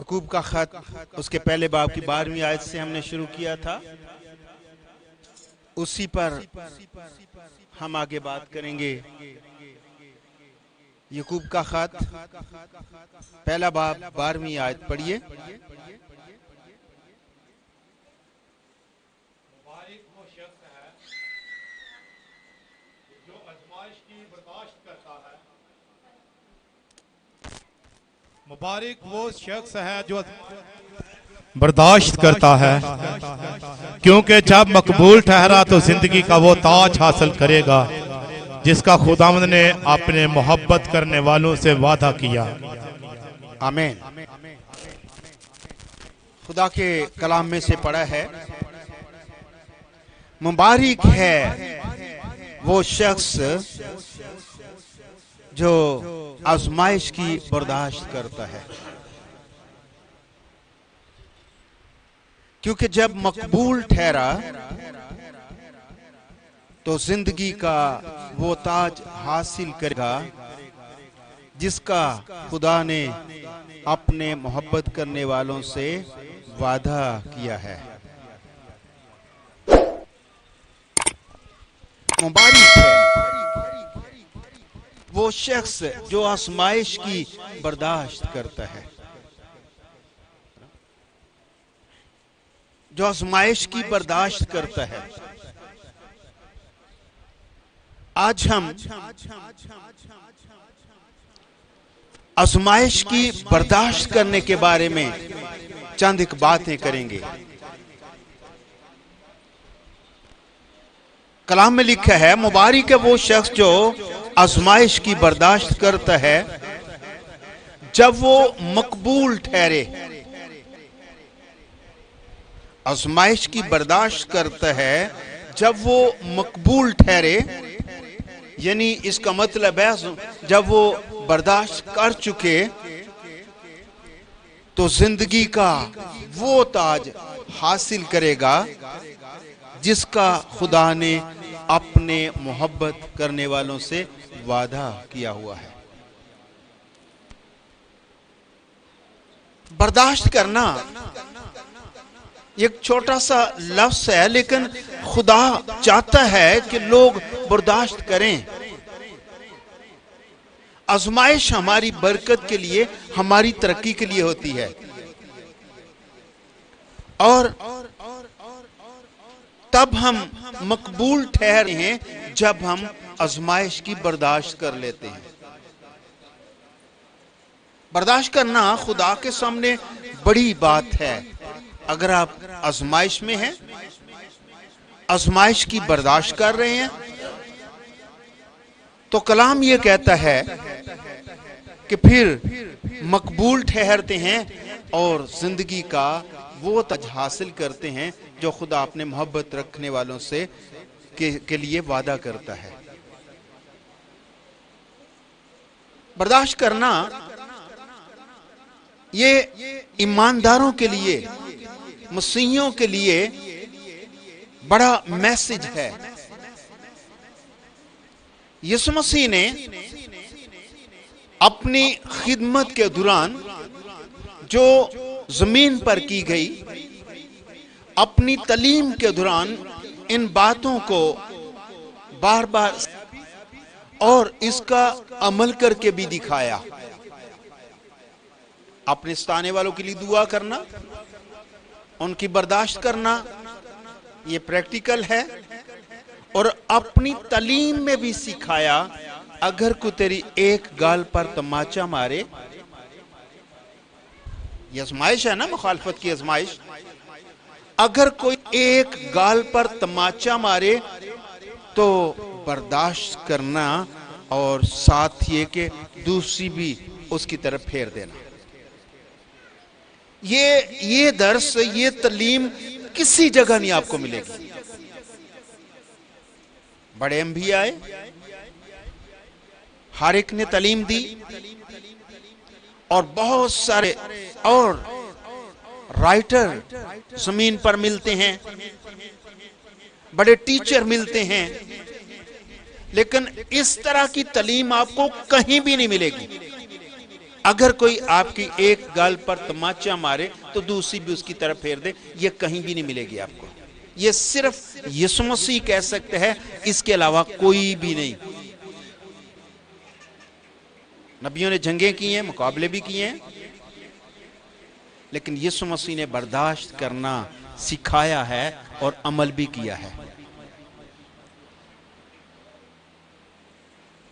یعقوب کا خط اس کے پہلے باب کی 12ویں آیت سے ہم نے شروع کیا تھا، اسی پر ہم آگے بات کریں گے۔ یعقوب کا خط پہلا باب 12ویں آیت پڑھیے۔ مبارک وہ شخص ہے جو برداشت کرتا ہے، کیونکہ جب مقبول ٹھہرا تو زندگی کا وہ تاج حاصل کرے گا جس کا خداوند نے اپنے محبت کرنے والوں سے وعدہ کیا۔ آمین۔ خدا کے کلام میں سے پڑھا ہے، مبارک ہے وہ شخص جو آزمائش کی برداشت کرتا ہے، کیونکہ جب مقبول ٹھہرا تو زندگی کا وہ تاج حاصل کرے گا جس کا خدا نے اپنے محبت کرنے والوں سے وعدہ کیا ہے۔ مبارک ہے وہ شخص جو آزمائش کی برداشت کرتا ہے، جو آزمائش کی برداشت کرتا ہے۔ آج ہم آزمائش کی برداشت کرنے کے بارے میں چند ایک باتیں کریں گے۔ کلام میں لکھا ہے، مبارک ہے وہ شخص جو آزمائش کی برداشت کرتا ہے جب وہ مقبول ٹھہرے۔ آزمائش کی برداشت کرتا ہے جب وہ مقبول ٹھہرے، یعنی اس کا مطلب ہے جب وہ برداشت کر چکے تو زندگی کا وہ تاج حاصل کرے گا جس کا خدا نے اپنے محبت کرنے والوں سے وعدہ کیا ہوا ہے۔ برداشت کرنا ایک چھوٹا سا لفظ ہے، لیکن خدا چاہتا ہے کہ لوگ برداشت کریں۔ آزمائش ہماری برکت کے لیے، ہماری ترقی کے لیے ہوتی ہے، اور تب ہم مقبول ٹھہرے ہیں جب ہم آزمائش کی برداشت کر لیتے ہیں۔ برداشت کرنا خدا کے سامنے بڑی بات ہے۔ اگر آپ آزمائش میں ہیں، آزمائش کی برداشت کر رہے ہیں، تو کلام یہ کہتا ہے کہ پھر مقبول ٹھہرتے ہیں اور زندگی کا وہ تاج حاصل کرتے ہیں جو خدا اپنے محبت رکھنے والوں سے کے لیے وعدہ کرتا ہے۔ برداشت کرنا یہ ایمانداروں کے لیے، مسیحیوں کے لیے بڑا میسج ہے۔ یسوع مسیح نے اپنی خدمت کے دوران جو زمین پر کی گئی، اپنی تعلیم کے دوران ان باتوں کو بار بار اور اس کا عمل کر کے بھی دکھایا۔ اپنے ستانے والوں کے لیے دعا کرنا، ان کی برداشت کرنا، یہ پریکٹیکل ہے، اور اپنی تعلیم میں بھی سکھایا، اگر کوئی تیری ایک گال پر تماچا مارے، یہ آزمائش ہے نا، مخالفت کی آزمائش، اگر کوئی ایک گال پر تماچا مارے تو برداشت کرنا، اور ساتھ یہ کہ دوسری بھی اس کی طرف پھیر دینا۔ یہ درس، یہ تعلیم کسی جگہ نہیں آپ کو ملے گی۔ بڑے انبیاء آئے، ہر ایک نے تعلیم دی، اور بہت سارے اور رائٹر زمین پر ملتے ہیں، بڑے ٹیچر ملتے ہیں، لیکن اس طرح کی تعلیم آپ کو کہیں بھی نہیں ملے گی۔ اگر کوئی آپ کی ایک گال پر تماچا مارے تو دوسری بھی اس کی طرف پھیر دے، یہ کہیں بھی نہیں ملے گی آپ کو. یہ صرف یسوع مسیح کہہ سکتے ہیں، اس کے علاوہ کوئی بھی نہیں. نبیوں نے جنگیں کی ہیں، مقابلے بھی کیے ہیں، لیکن یسوع مسیح نے برداشت کرنا سکھایا ہے اور عمل بھی کیا ہے.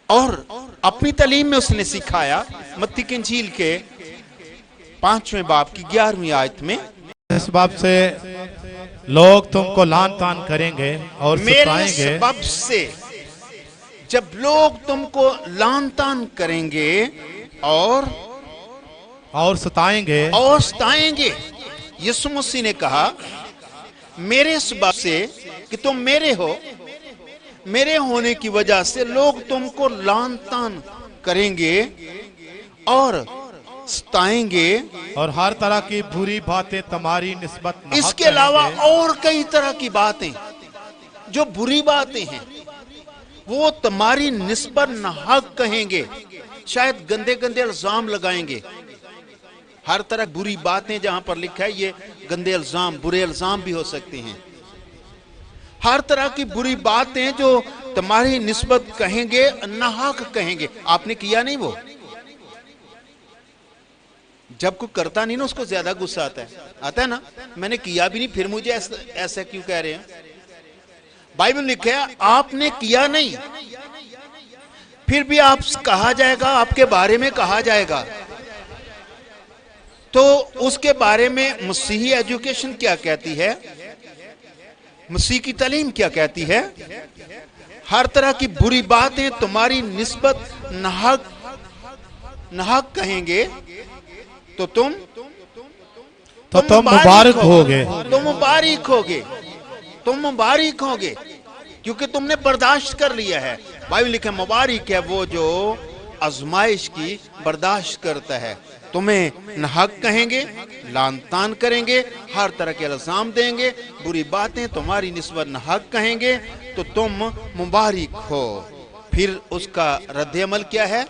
اور اپنی تعلیم میں اس نے سکھایا. متی کی انجیل کے 5ویں باب کی 11ویں آیت میں، اس باب سے لوگ تم کو لعن طعن کریں گے اور میرے ستائیں گے. سبب سے جب لوگ تم کو لعن طعن کریں گے اور ستائیں گے. ستائیں گے، یسوع مسیح نے کہا میرے سبب سے کہ تم میرے ہو، میرے ہونے کی وجہ سے لوگ تم کو لعن طعن کریں گے اور ستائیں گے، اور ہر طرح کی بری باتیں تمہاری نسبت ناحق اس کے علاوہ کہیں گے. اور کئی طرح کی باتیں جو بری باتیں ہیں وہ تمہاری نسبت ناحق کہیں گے، شاید گندے گندے الزام لگائیں گے. ہر طرح بری باتیں جہاں پر لکھا ہے یہ گندے الزام، برے الزام بھی ہو سکتے ہیں. ہر طرح کی بری باتیں جو تمہاری نسبت کہیں گے، ناحق کہیں گے. آپ نے کیا نہیں وہ. جب کوئی کرتا نہیں نا اس کو زیادہ غصہ آتا ہے نا، میں نے کیا بھی نہیں پھر مجھے ایسا کیوں کہہ رہے ہیں. بائبل لکھا ہے آپ نے کیا نہیں پھر بھی آپ کہا جائے گا، آپ کے بارے میں کہا جائے گا. تو اس کے بارے میں مسیحی ایجوکیشن کیا کہتی ہے، مسیح کی تعلیم کیا کہتی ہے؟ ہر طرح کی بری باتیں تمہاری نسبت ناحق کہیں گے تو تم مبارک ہوگے. تم مبارک ہوگے، تم مبارک ہوگے کیونکہ تم نے برداشت کر لیا ہے. بائبل لکھا ہے مبارک ہے وہ جو آزمائش کی برداشت کرتا ہے. تمہیں ناحق کہیں گے، لعن طعن کریں گے، ہر طرح کے الزام دیں گے، بری باتیں تمہاری نسبت ناحق کہیں گے تو تم مبارک ہو. پھر اس کا رد عمل کیا ہے؟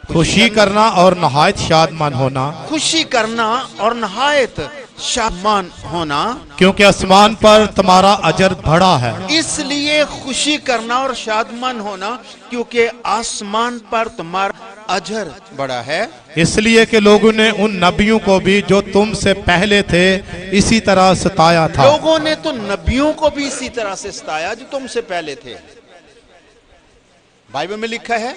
خوشی کرنا اور نہایت شادمان ہونا، خوشی کرنا اور نہایت شادمان ہونا، کیونکہ آسمان پر تمہارا اجر بڑا ہے. اس لیے خوشی کرنا اور شادمان ہونا کیونکہ آسمان پر تمہارا اجر بڑا ہے. اس لیے کہ لوگوں نے ان نبیوں کو بھی جو تم سے پہلے تھے اسی طرح ستایا تھا. لوگوں نے تو نبیوں کو بھی اسی طرح سے ستایا جو تم سے پہلے تھے. بائبل میں لکھا ہے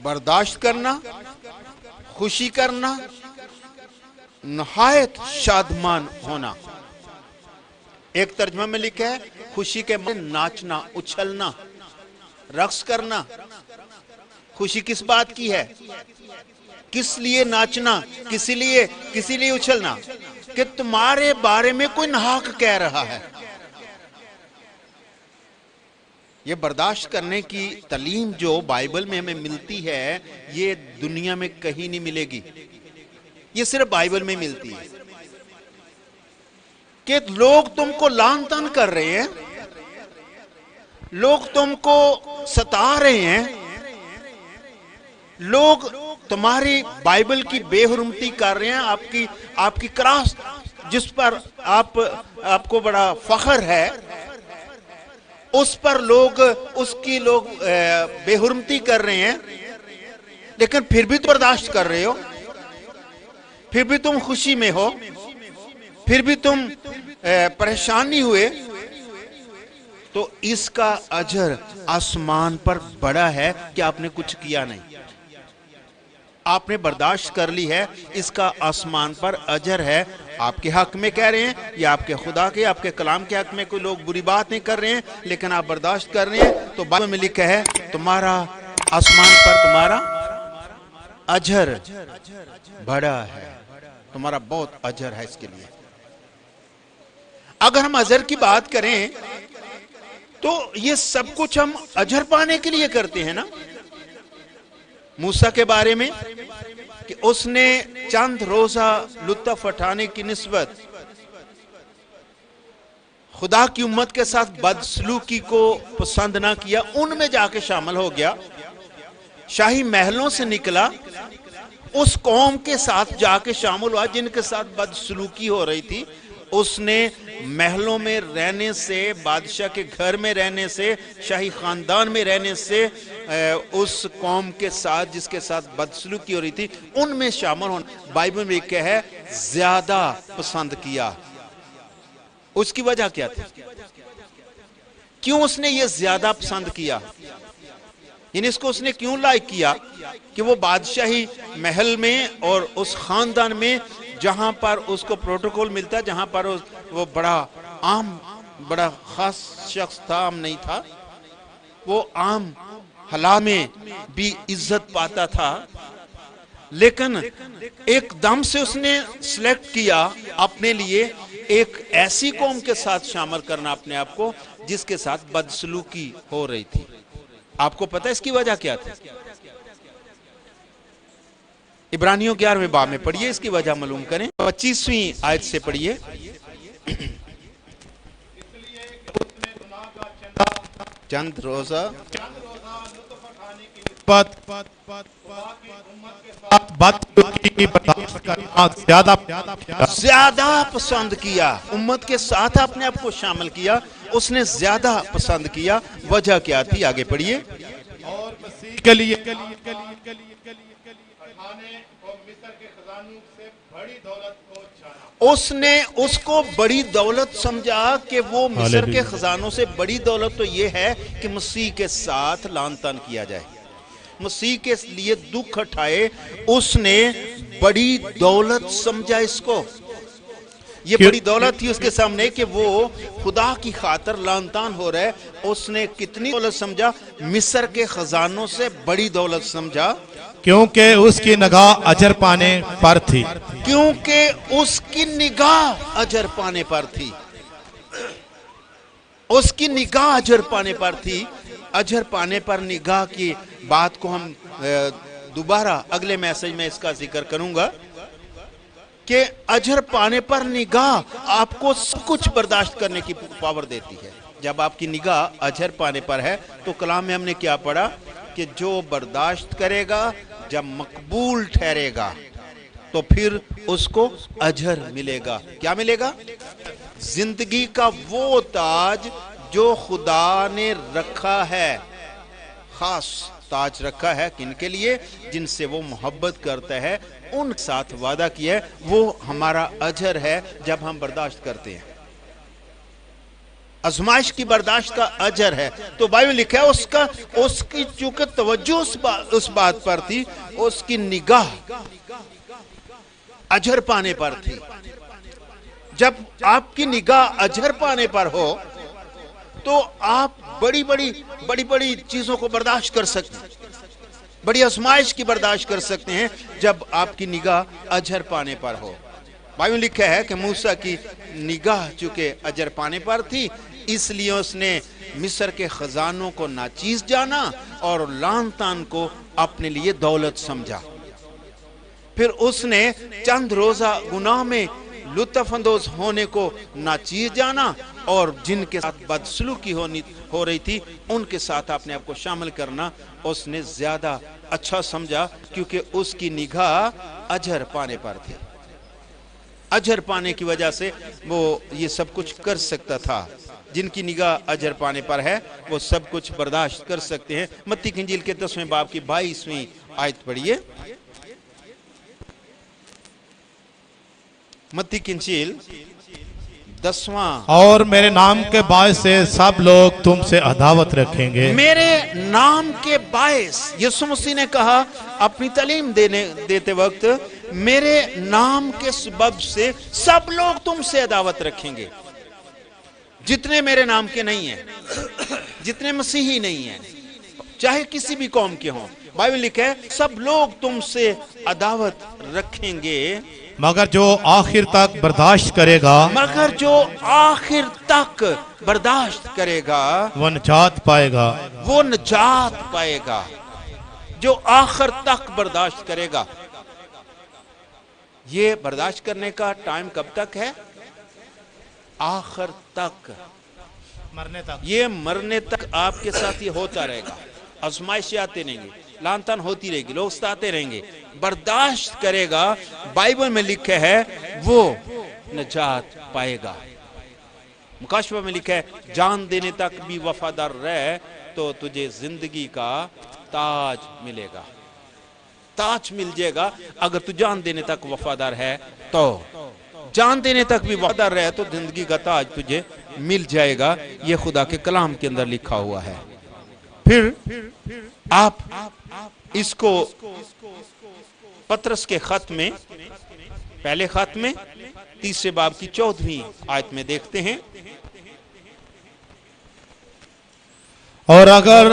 برداشت کرنا، خوشی کرنا، نہایت شادمان ہونا. ایک ترجمہ میں لکھا ہے خوشی کے معنی ناچنا، اچھلنا، رقص کرنا. خوشی کس بات کی ہے؟ کس لیے ناچنا، کسی لیے اچھلنا؟ کہ تمہارے بارے میں کوئی ناحق کہہ رہا ہے. یہ برداشت کرنے کی تعلیم جو بائبل میں ہمیں ملتی ہے یہ دنیا میں کہیں نہیں ملے گی، یہ صرف بائبل میں ملتی ہے. کہ لوگ تم کو لعن طعن کر رہے ہیں، لوگ تم کو ستا رہے ہیں، لوگ تمہاری بائبل کی بے حرمتی کر رہے ہیں، آپ کی کراس جس پر آپ کو بڑا فخر ہے اس پر لوگ بے حرمتی کر رہے ہیں، لیکن پھر بھی تم برداشت کر رہے ہو، پھر بھی تم خوشی میں ہو، پھر بھی تم پریشان نہیں ہوئے. تو اس کا اجر آسمان پر بڑا ہے کہ آپ نے کچھ کیا نہیں، آپ نے برداشت کر لی ہے. اس کا آسمان پر اجر ہے. آپ کے حق میں کہہ رہے ہیں یا آپ کے خدا کے، آپ کے کلام کے حق میں کوئی لوگ بری بات نہیں کر رہے ہیں لیکن آپ برداشت کر رہے ہیں تو بائبل میں لکھا ہے تمہارا آسمان پر تمہارا اجر بڑا ہے، تمہارا بہت اجر ہے اس کے لیے. اگر ہم اجر کی بات کریں تو یہ سب کچھ ہم اجر پانے کے لیے کرتے ہیں نا. موسیٰ کے بارے میں کہ اس نے چند روزہ لطف اٹھانے کی نسبت خدا کی امت کے ساتھ بدسلوکی کو پسند نہ کیا، ان میں جا کے شامل ہو گیا، شاہی محلوں سے نکلا اس قوم کے ساتھ جا کے شامل ہوا جن کے ساتھ بدسلوکی ہو رہی تھی. اس نے محلوں میں رہنے سے، بادشاہ کے گھر میں رہنے سے، شاہی خاندان میں رہنے سے اس قوم کے ساتھ جس کے ساتھ بدسلوکی ہو رہی تھی ان میں شامل ہونا بائبل میں لکھا ہے زیادہ پسند کیا. اس کی وجہ کیا تھی؟ کیوں اس نے یہ زیادہ پسند کیا؟ یعنی اس کو اس نے کیوں لائک کیا؟ کہ وہ بادشاہی محل میں اور اس خاندان میں جہاں پر اس کو پروٹوکول ملتا، جہاں پر وہ بڑا خاص شخص تھا، عام نہیں تھا، وہ عام حالات میں بھی عزت پاتا تھا. لیکن ایک دم سے اس نے سلیکٹ کیا اپنے لیے ایک ایسی قوم کے ساتھ شامل کرنا اپنے آپ کو جس کے ساتھ بدسلوکی ہو رہی تھی. آپ کو پتہ اس کی وجہ کیا تھی؟ عبرانیوں 11ویں باب میں پڑھیے، اس کی وجہ معلوم کریں. 25ویں آیت سے پڑھیے. چند روزہ زیادہ پسند کیا، امت کے ساتھ اپنے آپ کو شامل کیا، اس نے زیادہ پسند کیا. وجہ کیا تھی؟ آگے پڑھیے. اور مسیح کے لیے اس نے اس کو بڑی دولت سمجھا کہ وہ مصر کے خزانوں سے بڑی دولت تو یہ ہے کہ مسیح کے ساتھ لعن طعن کیا جائے، مسیح کے لیے دکھ اٹھائے. اس نے بڑی دولت سمجھا اس کو. یہ بڑی دولت تھی اس کے سامنے کہ وہ خدا کی خاطر لعن طعن ہو رہا ہے. اس نے کتنی دولت سمجھا؟ مصر کے خزانوں سے بڑی دولت سمجھا. کیونکہ اس کی نگاہ اجر پانے پر تھی. کیونکہ اس کی نگاہ اجر پانے پر تھی. اس کی نگاہ اجر پانے پر تھی. اجر پانے پر نگاہ کی بات کو ہم دوبارہ اگلے میسج میں اس کا ذکر کروں گا کہ اجر پانے پر نگاہ آپ کو سب کچھ برداشت کرنے کی پاور دیتی ہے. جب آپ کی نگاہ اجر پانے پر ہے تو کلام میں ہم نے کیا پڑھا کہ جو برداشت کرے گا جب مقبول ٹھہرے گا تو پھر اس کو اجر ملے گا. کیا ملے گا؟ زندگی کا وہ تاج جو خدا نے رکھا ہے، خاص تاج رکھا ہے کن کے لیے؟ جن سے وہ محبت کرتا ہے، ان ساتھ وعدہ کیا ہے، وہ ہمارا اجر ہے جب ہم برداشت کرتے ہیں. ازمائش کی برداشت کا اجر ہے. تو بائبل لکھا ہے اس کی چونکہ توجہ اس بات پر تھی، اس کی نگاہ اجر پانے پر تھی. جب آپ کی نگاہ اجر پانے پر ہو تو آپ بڑی بڑی چیزوں کو برداشت کر سکتے ہیں، بڑی ازمائش کی برداشت کر سکتے ہیں جب آپ کی نگاہ اجر پانے پر ہو. بائبل لکھا ہے کہ موسیٰ کی نگاہ چونکہ اجر پانے پر تھی اس لیے اس نے مصر کے خزانوں کو ناچیز جانا اور لعن طعن کو اپنے لیے دولت سمجھا. پھر اس نے چند روزہ گناہ میں لطف اندوز ہونے کو ناچیز جانا اور جن کے ساتھ بدسلوکی ہو رہی تھی ان کے ساتھ اپنے آپ کو شامل کرنا اس نے زیادہ اچھا سمجھا، کیونکہ اس کی نگاہ اجر پانے پر تھی. اجر پانے کی وجہ سے وہ یہ سب کچھ کر سکتا تھا. جن کی نگاہ اجر پانے پر ہے وہ سب کچھ برداشت کر سکتے ہیں. متی کی انجیل کے 10ویں باب کی 22ویں آیت پڑھیے. متی کی انجیل 10واں. اور میرے نام کے باعث سے سب لوگ تم سے عداوت رکھیں گے. میرے نام کے باعث یسوع مسیح نے کہا اپنی تعلیم دیتے وقت، میرے نام کے سبب سے سب لوگ تم سے عداوت رکھیں گے. جتنے میرے نام کے نہیں ہیں، جتنے مسیحی نہیں ہیں، چاہے کسی بھی قوم کے ہوں، بائبل لکھا ہے سب لوگ تم سے عداوت رکھیں گے، مگر جو آخر تک برداشت کرے گا، مگر جو آخر تک برداشت کرے گا وہ نجات پائے گا. وہ نجات پائے گا. جو آخر تک برداشت کرے گا. یہ برداشت کرنے کا ٹائم کب تک ہے؟ آخر تک، مرنے تک. یہ مرنے تک آپ کے ساتھ یہ ہوتا رہے گا. آزمائشیں آتے نہیں گے، لان تان ہوتی رہے گی, لوگ ستاتے رہیں گے, برداشت کرے گا, بائبل میں لکھے ہے وہ نجات پائے گا. مکاشفہ میں لکھا ہے جان دینے تک بھی وفادار رہ تو تجھے زندگی کا تاج ملے گا. تاج مل جائے گا اگر تو جان دینے تک وفادار ہے, تو جان دینے تک بھی وفادار رہے تو زندگی کا تاج تجھے مل جائے گا. یہ خدا کے کلام کے اندر لکھا ہوا ہے. پھر آپ اس کو پطرس کے خط میں, پہلے خط میں 3 باب کی 14ویں آیت میں دیکھتے ہیں. اور اگر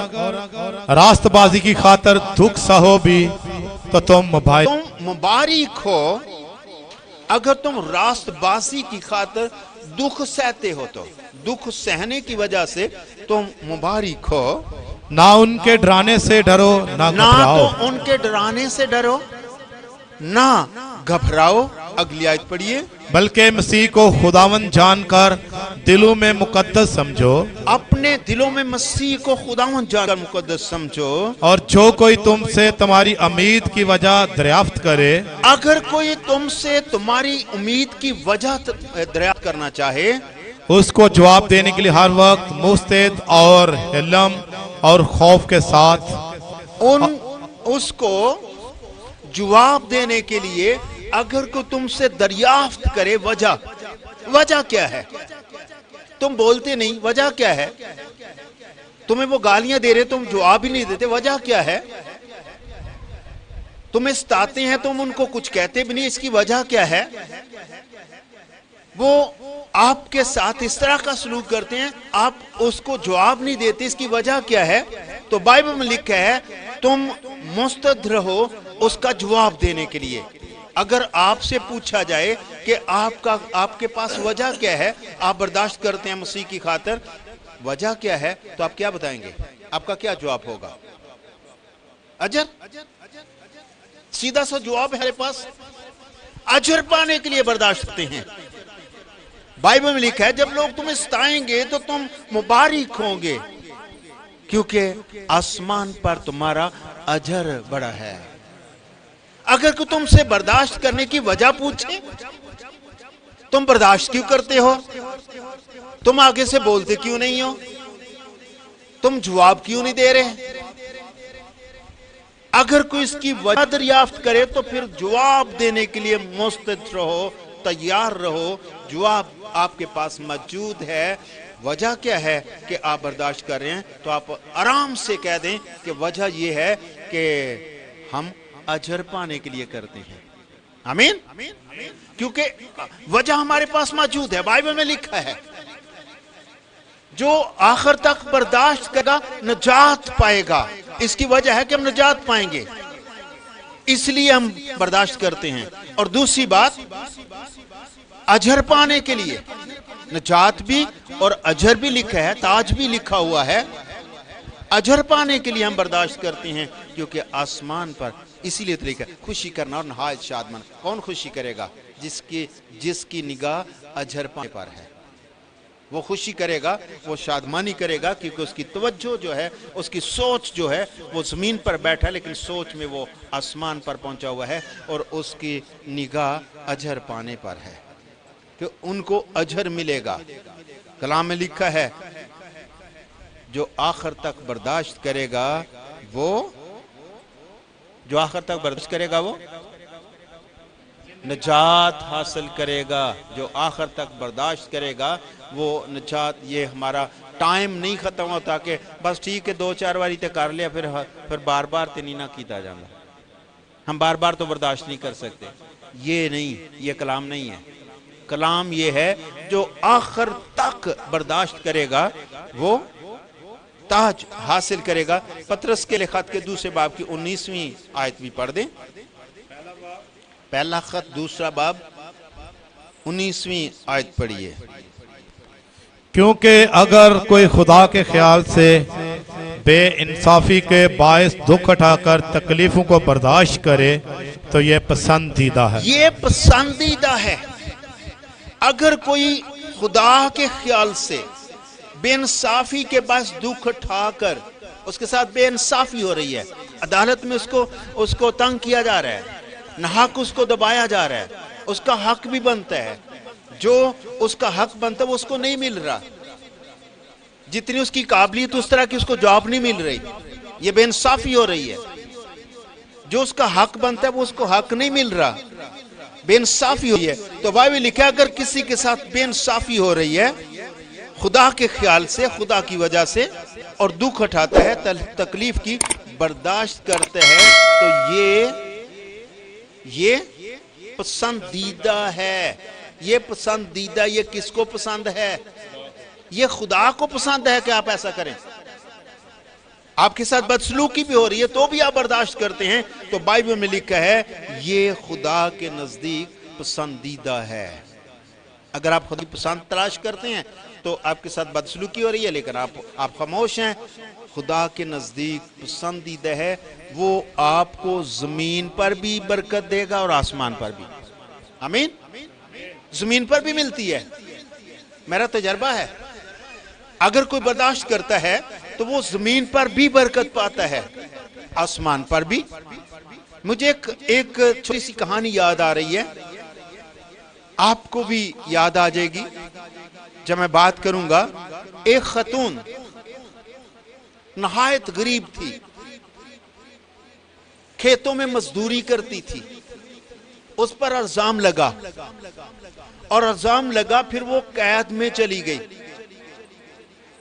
راست بازی کی خاطر دکھ سہو بھی تو تم مبارک ہو. اگر تم راست بازی کی خاطر دکھ سہتے ہو تو دکھ سہنے کی وجہ سے تم مبارک ہو. نہ ان کے ڈرانے سے ڈرو نہ گھبراؤ. تو ان کے ڈرانے سے ڈرو نہ گھبراؤ. اگلی آیت پڑھیے. بلکہ مسیح کو خداوند جان کر دلوں میں مقدس سمجھو. اپنے دلوں میں مسیح کو خداوند جان کر مقدس سمجھو. اور جو کوئی تم سے تمہاری امید کی وجہ دریافت کرے, اگر کوئی تم سے تمہاری امید کی وجہ دریافت کرنا چاہے, اس کو جواب دینے کے لیے ہر وقت مستعد اور حلم اور خوف کے ساتھ اس کو جواب دینے کے لیے اگر کوئی تم سے دریافت کرے, وجہ کیا ہے؟ تم بولتے نہیں, وجہ کیا ہے؟ تمہیں وہ گالیاں دے رہے, تم جواب ہی نہیں دیتے, وجہ کیا ہے؟ تمہیں ستاتے ہیں, تم ان کو کچھ کہتے بھی نہیں, اس کی وجہ کیا ہے؟ وہ آپ کے ساتھ اس طرح کا سلوک کرتے ہیں, آپ اس کو جواب نہیں دیتے, اس کی وجہ کیا ہے؟ تو بائبل میں لکھا ہے تم مستعد رہو اس کا جواب دینے کے لیے. اگر آپ سے پوچھا جائے کہ آپ کے پاس وجہ کیا ہے, آپ برداشت کرتے ہیں مسیح کی خاطر, وجہ کیا ہے, تو آپ کیا بتائیں گے؟ آپ کا کیا جواب ہوگا؟ اجر. سیدھا سا جواب ہے ہمارے پاس, اجر پانے کے لیے برداشت کرتے ہیں. بائبل میں لکھا ہے جب لوگ تمہیں ستائیں گے تو تم مبارک ہوں گے, کیونکہ آسمان پر تمہارا اجر بڑا ہے. اگر کوئی تم سے برداشت کرنے کی وجہ پوچھے, تم برداشت کیوں کرتے ہو؟ تم آگے سے بولتے کیوں نہیں ہو؟ تم جواب کیوں نہیں دے رہے؟ اگر کوئی اس کی وجہ دریافت کرے تو پھر جواب دینے کے لیے مستعد رہو, تیار رہو. جواب آپ کے پاس موجود ہے. وجہ کیا ہے کہ آپ برداشت کر رہے ہیں؟ تو آپ آرام سے کہہ دیں کہ وجہ یہ ہے کہ ہم اجر پانے کے لیے کرتے ہیں. آمین. کیونکہ وجہ ہمارے پاس موجود ہے, بائبل میں لکھا ہے جو آخر تک برداشت کرے گا نجات پائے گا. اس کی وجہ ہے کہ ہم نجات پائیں گے, اس لیے ہم برداشت کرتے ہیں. اور دوسری بات, اجر پانے کے لیے, نجات بھی اور اجر بھی لکھا ہے, تاج بھی لکھا ہوا ہے. اجر پانے کے لیے ہم برداشت کرتے ہیں کیونکہ آسمان پر, اسی لیے تو لکھا ہے خوشی کرنا اور نہایت شادمان. کون خوشی کرے گا؟ جس کی نگاہ اجر پانے پر ہے, وہ خوشی کرے گا, وہ شادمانی کرے گا, کیونکہ اس کی توجہ جو ہے, اس کی سوچ جو ہے وہ زمین پر بیٹھا ہے, لیکن سوچ میں وہ آسمان پر پہنچا ہوا ہے, اور اس کی نگاہ اجر پانے پر ہے کہ ان کو اجر ملے گا. کلام میں لکھا ہے جو آخر تک برداشت کرے گا وہ نجات حاصل کرے گا. جو آخر تک برداشت کرے گا وہ نجات. یہ ہمارا ٹائم نہیں ختم ہوتا کہ بس ٹھیک ہے 2-4 باری تے کر لیا, پھر بار بار تے نہیں نہ کیتا جانا. ہم بار بار تو برداشت نہیں کر سکتے. یہ نہیں, یہ کلام نہیں ہے. کلام یہ ہے جو آخر تک برداشت کرے گا وہ تاج حاصل کرے گا. پطرس کے خط کے 2 باب کی 19ویں آیت بھی پڑھ دیں. پہلا خط 2 باب 19ویں آیت پڑھیے. کیونکہ اگر کوئی خدا کے خیال سے بے انصافی کے باعث دکھ اٹھا کر تکلیفوں کو برداشت کرے تو یہ پسندیدہ ہے. یہ پسندیدہ ہے. اگر کوئی خدا کے خیال سے بے انصافی کے باعث دکھ اٹھا کر, اس کے ساتھ بے انصافی ہو رہی ہے, عدالت میں اس کو تنگ کیا جا رہا ہے، ناحق اس کو دبایا جا رہا ہے، اس کا حق بھی بنتا ہے، جو اس کا حق بنتا ہے وہ اس کو نہیں مل رہا، جتنی اس کی قابلیت اس طرح کی اس کو جاب نہیں مل رہی، یہ بے انصافی ہو رہی ہے، جو اس کا حق بنتا ہے وہ اس کو حق نہیں مل رہا، بے انصافی ہوئی ہے۔ تو بائبل لکھا اگر کسی کے ساتھ بے انصافی ہو رہی ہے خدا کے خیال سے، خدا کی وجہ سے، اور دکھ اٹھاتا ہے، تکلیف کی برداشت کرتا ہے، تو یہ پسندیدہ ہے، یہ پسندیدہ، یہ کس کو پسند ہے؟ یہ خدا کو پسند ہے کہ آپ ایسا کریں۔ آپ کے ساتھ بدسلوکی بھی ہو رہی ہے تو بھی آپ برداشت کرتے ہیں، تو بائبل میں لکھا ہے یہ خدا کے نزدیک پسندیدہ ہے۔ اگر آپ خود پسند تلاش کرتے ہیں تو آپ کے ساتھ بدسلوکی ہو رہی ہے لیکن آپ خاموش ہیں، خدا کے نزدیک پسندیدہ ہے، وہ آپ کو زمین پر بھی برکت دے گا اور آسمان پر بھی۔ آمین۔ زمین پر بھی ملتی ہے، میرا تجربہ ہے، اگر کوئی برداشت کرتا ہے تو وہ زمین پر بھی برکت پاتا ہے، آسمان پر بھی۔ مجھے ایک چھوٹی سی کہانی یاد آ رہی ہے، آپ کو بھی یاد آ جائے گی جب میں بات کروں گا۔ ایک خاتون نہایت غریب تھی، کھیتوں میں مزدوری کرتی تھی، اس پر الزام لگا اور الزام لگا، پھر وہ قید میں چلی گئی،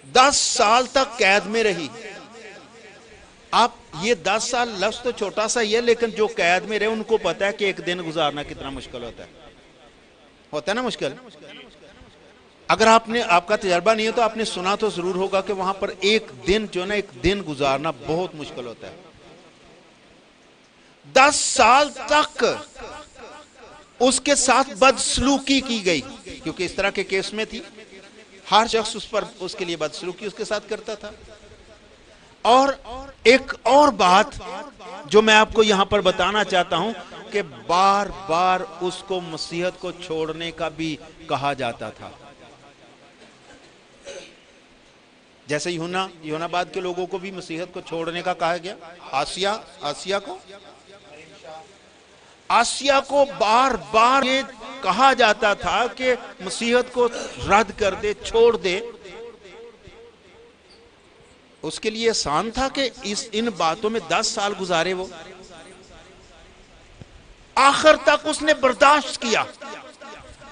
10 سال تک قید میں رہی۔ آپ یہ 10 سال لفظ تو چھوٹا سا ہی ہے، لیکن جو قید میں رہے ان کو پتا ہے کہ ایک دن گزارنا کتنا مشکل ہوتا ہے نا مشکل۔ اگر آپ کا تجربہ نہیں ہے تو آپ نے سنا تو ضرور ہوگا کہ وہاں پر ایک دن گزارنا بہت مشکل ہوتا ہے۔ 10 سال تک اس کے ساتھ بدسلوکی کی گئی، کیونکہ اس طرح کے کیس میں تھی، ہر شخص اس کے لیے بدسلوکی اس کے ساتھ کرتا تھا۔ اور ایک اور بات جو میں آپ کو یہاں پر بتانا چاہتا ہوں کہ بار بار اس کو مسیحیت کو چھوڑنے کا بھی کہا جاتا تھا، جیسے یونا بعد کے لوگوں کو بھی مسیحیت کو چھوڑنے کا کہا گیا۔ آسیہ کو بار بار یہ کہا جاتا تھا کہ مسیحیت کو رد کر دے، چھوڑ دے۔ اس کے لیے آسان تھا کہ ان باتوں میں 10 سال گزارے وہ۔ آخر تک اس نے برداشت کیا،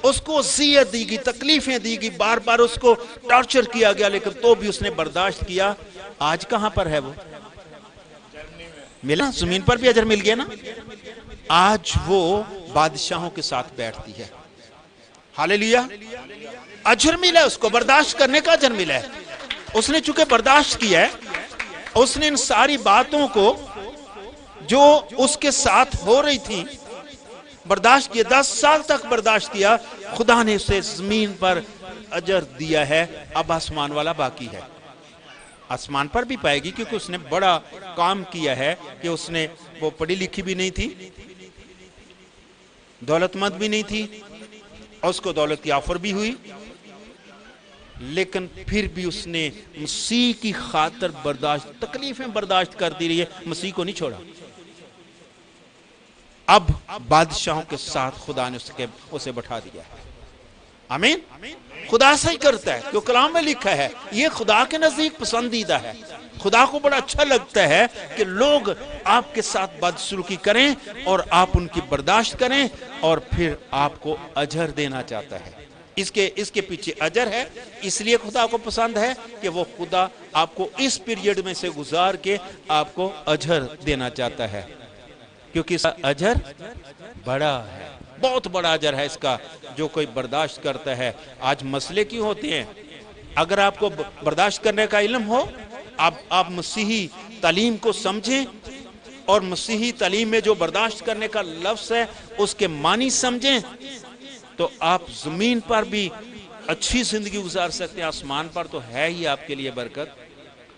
اس کو اذیت دی گئی، تکلیفیں دی گئی، بار بار اس کو ٹارچر کیا گیا، لیکن تو بھی اس نے برداشت کیا۔ آج کہاں پر ہے وہ؟ ملا، زمین پر بھی اجر مل گیا نا۔ آج وہ بادشاہوں کے ساتھ بیٹھتی ہے۔ ہاللیلویہ، اجر ملا، اس کو برداشت کرنے کا اجر ملا ہے۔ اس نے چونکہ برداشت کیا ہے، اس نے ان ساری باتوں کو جو اس کے ساتھ ہو رہی تھی برداشت کیا، 10 سال تک برداشت کیا، خدا نے اسے زمین پر اجر دیا ہے۔ اب آسمان والا باقی ہے، آسمان پر بھی پائے گی، کیونکہ اس نے بڑا کام کیا ہے کہ وہ پڑھی لکھی بھی نہیں تھی، دولت مند بھی نہیں تھی، اور اس کو دولت کی آفر بھی ہوئی، لیکن پھر بھی اس نے مسیح کی خاطر تکلیفیں برداشت کرتی رہی ہے، مسیح کو نہیں چھوڑا۔ اب بادشاہوں کے ساتھ خدا نے اسے بٹھا دیا ہے۔ آمین۔ خدا ایسا ہی کرتا ہے، جو کلام میں لکھا ہے، یہ خدا کے نزدیک پسندیدہ ہے۔ خدا کو بڑا اچھا لگتا ہے کہ لوگ آپ کے ساتھ بدسلوکی کریں اور آپ ان کی برداشت کریں، اور پھر آپ کو اجر دینا چاہتا ہے۔ اس کے پیچھے اجر ہے، اس لیے خدا کو پسند ہے کہ وہ خدا آپ کو اس پیریڈ میں سے گزار کے آپ کو اجر دینا چاہتا ہے، کیونکہ اس کا اجر بڑا ہے، بہت بڑا اجر ہے اس کا، جو کوئی برداشت کرتا ہے۔ آج مسئلے کیوں ہوتے ہیں؟ اگر آپ کو برداشت کرنے کا علم ہو، آپ مسیحی تعلیم کو سمجھیں، اور مسیحی تعلیم میں جو برداشت کرنے کا لفظ ہے اس کے معنی سمجھیں، تو آپ زمین پر بھی اچھی زندگی گزار سکتے ہیں۔ آسمان پر تو ہے ہی آپ کے لیے برکت،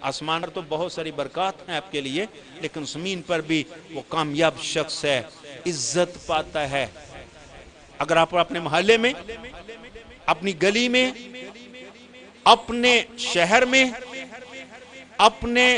آسمان پر تو بہت ساری برکات ہیں آپ کے لیے، لیکن زمین پر بھی وہ کامیاب شخص ہے، عزت پاتا ہے۔ اگر آپ اپنے محلے میں، اپنی گلی میں، اپنے شہر میں، اپنے